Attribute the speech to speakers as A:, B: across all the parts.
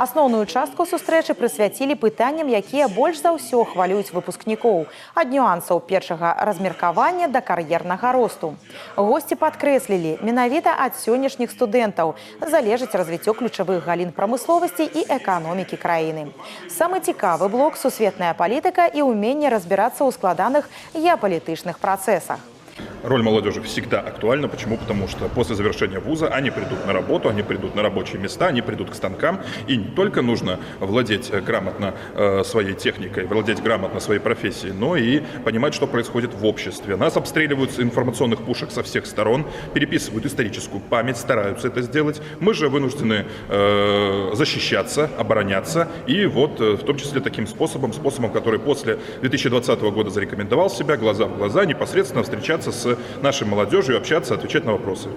A: Асноўную частку сустрэчы прысвяцілі пытанням, якія больш за ўсё хвалююць выпускнікоў. Ад нюансаў першага размеркавання да кар'ернага росту. Госці падкрэслілі, менавіта ад сённяшніх студэнтаў залежыць развіццё ключавых галін прамысловасці і эканомікі краіны. Самы цікавы блок – сусветная палітыка і ўменне разбірацца ў складаных геапалітычных працэсах.
B: Роль молодежи всегда актуальна. Почему? Потому что после завершения вуза они придут на работу, они придут на рабочие места, они придут к станкам. И не только нужно владеть грамотно своей техникой, владеть грамотно своей профессией, но и понимать, что происходит в обществе. Нас обстреливают с информационных пушек со всех сторон, переписывают историческую память, стараются это сделать. Мы же вынуждены защищаться, обороняться. И вот в том числе таким способом, который после 2020 года зарекомендовал себя, глаза в глаза, непосредственно встречаться с нашей молодежью, общаться, отвечать на вопросы.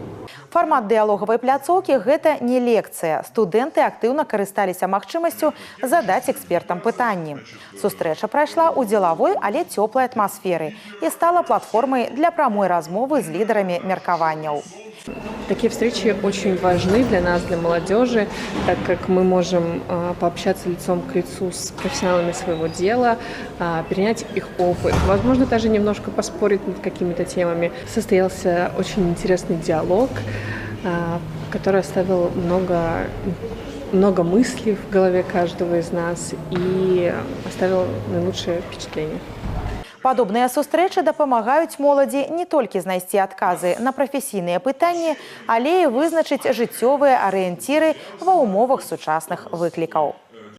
A: Фармат дыялогавай пляцоўкі – гэта не лекцыя. Студэнты актыўна карысталіся магчымасцю задаць экспертам пытанні. Сустрэча прайшла ў дзелавой, але цёплай атмасферы і стала платформай для прамой размовы з лідарамі меркаванняў.
C: Такие встречи очень важны для нас, для молодежи, так как мы можем пообщаться лицом к лицу с профессионалами своего дела, перенять их опыт, возможно, даже немножко поспорить над какими-то темами. Состоялся очень интересный диалог, который оставил много мыслей в голове каждого из нас и оставил наилучшее впечатление.
A: Падобныя сустрэчы дапамагаюць моладзі не толькі знайсці адказы на прафесійныя пытанні, але і вызначыць жыццёвыя арыенціры ва ўмовах сучасных выклікаў.